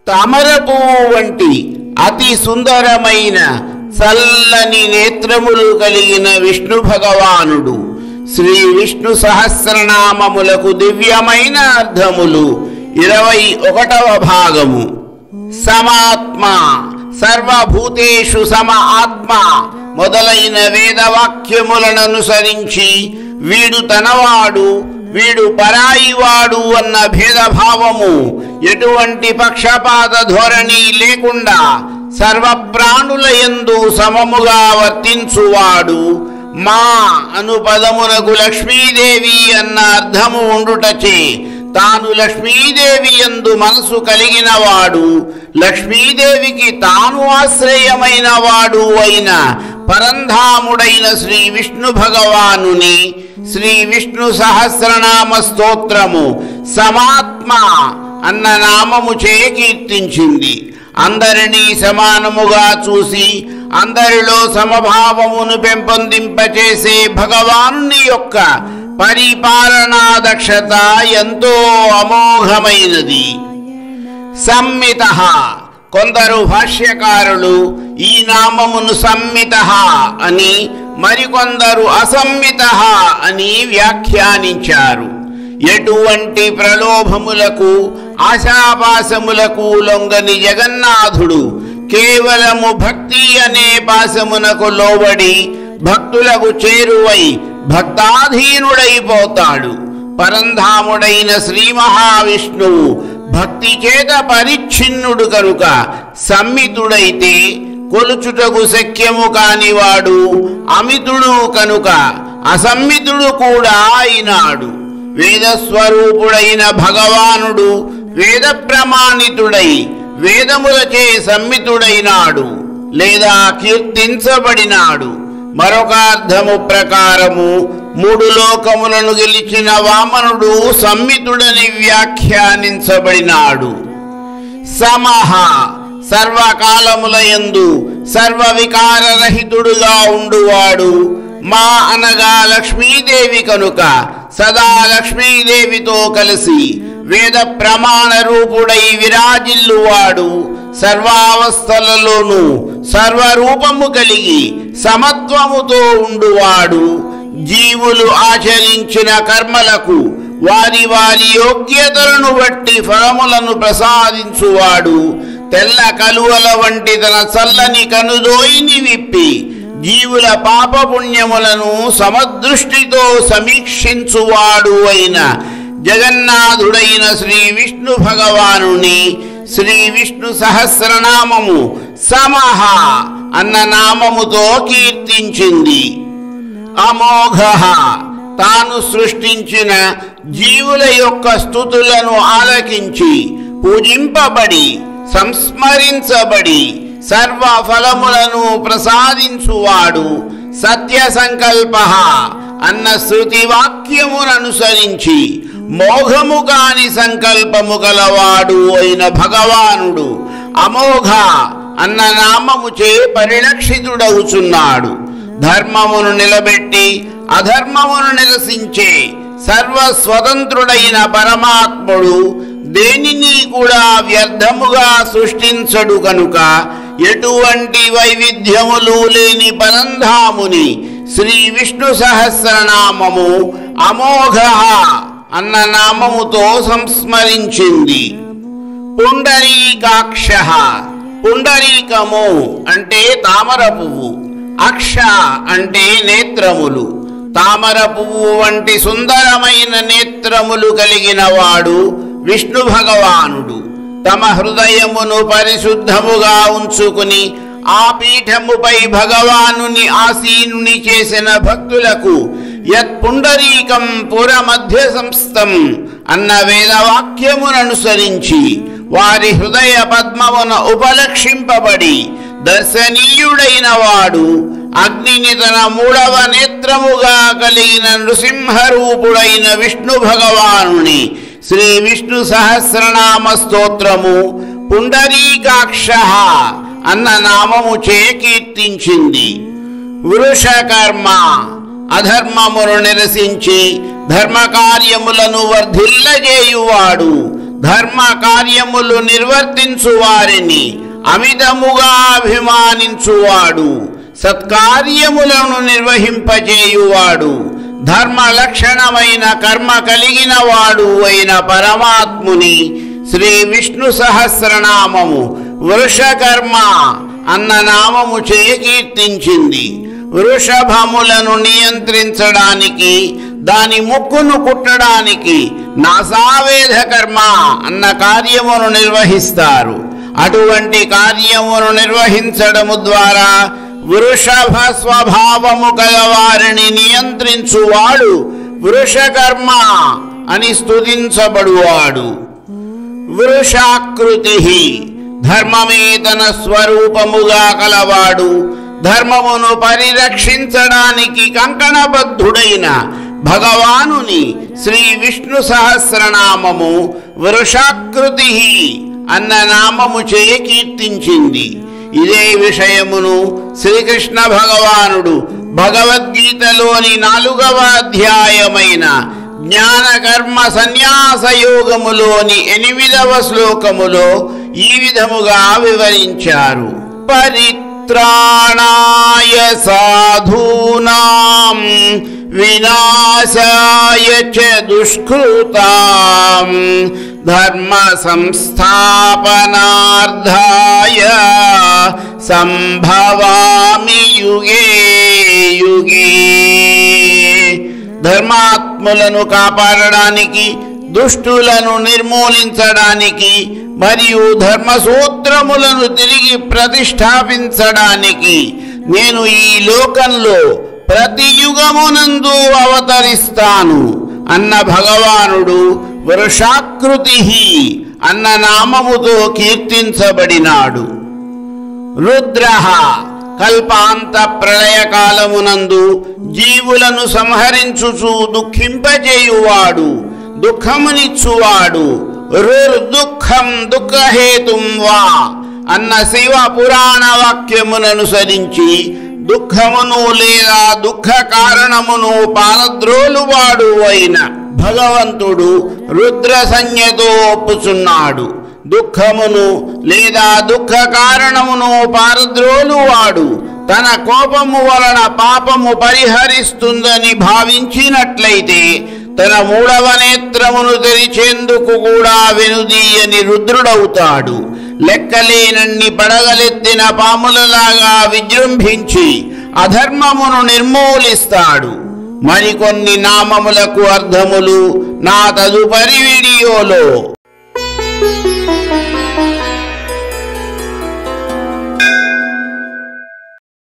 తామరపువ్వు వంటి అతి సుందరమైన చల్లని నేత్రములు కలిగిన విష్ణు భగవానుడు. శ్రీ విష్ణు సహస్రనామములకు దివ్యమైన అర్థములు. 21వ భాగము. సమాత్మ సర్వభూతేషు సమ ఆత్మ మొదలైన వేదవాక్యములను అనుసరించి వీడు తనవాడు వీడు పరాయివాడు అన్న భేదభావము, ఎటువంటి పక్షపాత ధోరణి లేకుండా సర్వప్రాణుల యందు సమముగా వర్తించువాడు. మా అను పదమునకు లక్ష్మీదేవి అన్న అర్థము ఉండుటచే తాను లక్ష్మీదేవి యందు మనసు కలిగిన వాడు, లక్ష్మీదేవికి తాను ఆశ్రయమైన వాడు అయిన పరంధాముడైన శ్రీ విష్ణు భగవానుని శ్రీ విష్ణు సహస్రనామ స్తోత్రము సమాత్మ అన్న నామము చే కీర్తించింది. అందరినీ సమానముగా చూసి అందరిలో సమభావమును పెంపొందింపచేసే భగవానుని యొక్క పరిపాలనా దక్షత ఎంతో అమోఘమైనది. సంమిత కొందరు భాష్యకారులు ఈ నామమును సంమిత అని, మరికొందరు అసంమిత అని వ్యాఖ్యానించారు. ఎటువంటి ప్రలోభములకు ఆశాపాసములకు లొంగని జగన్నాథుడు కేవలము భక్తి అనే పాశమునకు లోబడి భక్తులకు చేరువై భక్తాధీనుడైపోతాడు. పరంధాముడైన శ్రీ మహావిష్ణువు భక్తి చేత పరిచ్ఛిన్నుడు కనుక సంమితుడైతే, కొలుచుటకు శక్యము కానివాడు అమితుడు కనుక అసమ్మితుడు కూడా అయినాడు. వేదస్వరూపుడైన భగవానుడు వేద ప్రమాణితుడై వేదములచే సంమితుడైనాడు లేదా కీర్తించబడినాడు. మరొక అర్థము ప్రకారము 3 లోకములను గెలిచిన వామనుడు సంమితుడని వ్యాఖ్యానించబడినాడు. సమహ సర్వకాలములయందు సర్వవికారరహితుడుగా ఉండువాడు. మా అనగా లక్ష్మీదేవి కనుక సదా లక్ష్మీదేవితో కలిసి వేద ప్రమాణ రూపుడై విరాజిల్లువాడు. సర్వావస్థలలోనూ సర్వరూపము కలిగి సమత్వముతో ఉండువాడు. జీవులు ఆచరించిన కర్మలకు వారి వారి యోగ్యతలను బట్టి ఫలములను ప్రసాదించువాడు. తెల్ల కలువల వంటి తన చల్లని కనుదోయిని విప్పి జీవుల పాపపుణ్యములను సమదృష్టితో సమీక్షించువాడు అయిన జగన్నాథుడైన శ్రీ విష్ణు భగవానుని శ్రీ విష్ణు సహస్రనామము సమహ అన్న నామముతో కీర్తించింది. అమోఘ తాను సృష్టించిన జీవుల యొక్క స్తుతులను ఆలకించి పూజింపబడి సంస్మరించబడి సర్వ ఫలములను ప్రసాదించువాడు. సత్య సంకల్ప అన్న శృతి వాక్యముననుసరించి మోఘము కాని సంకల్పము గలవాడు అయిన భగవానుడు అమోఘ అన్న నామముచే పరిలక్షితుడవుచున్నాడు. ధర్మమును నిలబెట్టి అధర్మమును నిరసించే సర్వస్వతంత్రుడైన పరమాత్ముడు దేనిని కూడా వ్యర్థముగా సృష్టించడు కనుక ఎటువంటి వైవిధ్యములు లేని పరంధాముని శ్రీ విష్ణు సహస్రనామము అమోఘ అన్న నామముతో సంస్మరించింది. పుండరీకాక్ష పుండరీకము అంటే తామర పువ్వు, అక్ష అంటే నేత్రములు. తామర పువ్వు వంటి సుందరమైన నేత్రములు కలిగిన వాడు విష్ణు భగవానుడు. తమ హృదయమును పరిశుద్ధముగా ఉంచుకుని ఆ పీఠముపై భగవానుని ఆసీనుని చేసిన భక్తులకు యత్పుండరీకం పురమధ్య సంస్థం అన్న వేదవాక్యముననుసరించి వారి హృదయ పద్మమున ఉపలక్షింపబడి దర్శనీయుడైన వాడు అగ్నిని తన మూడవ నేత్రముగా కలిగిన నృసింహరూపుడైన విష్ణు భగవానుని శ్రీ విష్ణు సహస్రనామ స్తోత్రము పుండరీకాక్ష అన్న నామము చే కీర్తించింది. వృషకర్మ అధర్మమును నిరసించి ధర్మకార్యములను వర్ధిల్లజేయువాడు, ధర్మ కార్యములు నిర్వర్తించు వారిని అమితముగా అభిమానించువాడు, సత్కార్యములను నిర్వహింపజేయువాడు, ధర్మ లక్షణమైన కర్మ కలిగిన వాడు అయిన పరమాత్ముని శ్రీ విష్ణు సహస్రనామము వృషకర్మ అన్న నామము చే కీర్తించింది. వృషభములను నియంత్రించడానికి, దాని ముక్కును కుట్టడానికి నాసావేధ కర్మ అన్న కార్యమును నిర్వహిస్తారు. అటువంటి కార్యమును నిర్వహించడము ద్వారా వృషభ స్వభావము కలవారిని నియంత్రించువాడు వృషకర్మ అని స్తుతించబడువాడు. వృషాకృతి ధర్మమే తన స్వరూపముగా కలవాడు, ధర్మమును పరిరక్షించడానికి కంకణబద్ధుడైన భగవానుని శ్రీ విష్ణు సహస్రనామము వృషాకృతి అన్న నామము చే కీర్తించింది. ఇదే విషయమును శ్రీకృష్ణ భగవానుడు భగవద్గీతలోని 4వ అధ్యాయమైన జ్ఞానకర్మ సన్యాస యోగములోని 8వ శ్లోకములో ఈ విధముగా వివరించారు. పరిత్రాణాయ సాధూనాం వినాశాయ చ దుష్కృతాం ధర్మ సంస్థాపనార్థాయ సంభవామి యుగే యుగే. ధర్మాత్ములను కాపాడడానికి, దుష్టులను నిర్మూలించడానికి మరియు ధర్మసూత్రములను తిరిగి ప్రతిష్టాపించడానికి నేను ఈ లోకంలో ప్రతి యుగమునందు అవతరిస్తాను అన్న భగవానుడు వృషాకృతి అన్న నామముతో కీర్తించబడినాడు. రుద్ర కల్పాంత ప్రళయకాలమునందు జీవులను సంహరించుచు దుఃఖింపజేయువాడు, దుఃఖమునిచ్చువాడు. రుర్దుఃఖం దుఃఖహేతుం వా అన్న శివ పురాణ వాక్యముననుసరించి దుఃఖమును లేదా దుఃఖ కారణమును పారద్రోలువాడు అయిన భగవంతుడు రుద్ర సంజ్ఞతో ఒప్పుచున్నాడు. దుఃఖమును లేదా దుఃఖ కారణమును పారద్రోలువాడు తన కోపము వలన పాపము పరిహరిస్తుందని భావించినట్లయితే తన మూడవ నేత్రమును తెరిచేందుకు కూడా వెనుదీయని రుద్రుడవుతాడు. లెక్కలేనన్ని పడగలెత్తిన పాములలాగా విజృంభించి అధర్మమును నిర్మూలిస్తాడు. మరికొన్ని నామములకు అర్థములు నా తదుపరి వీడియోలో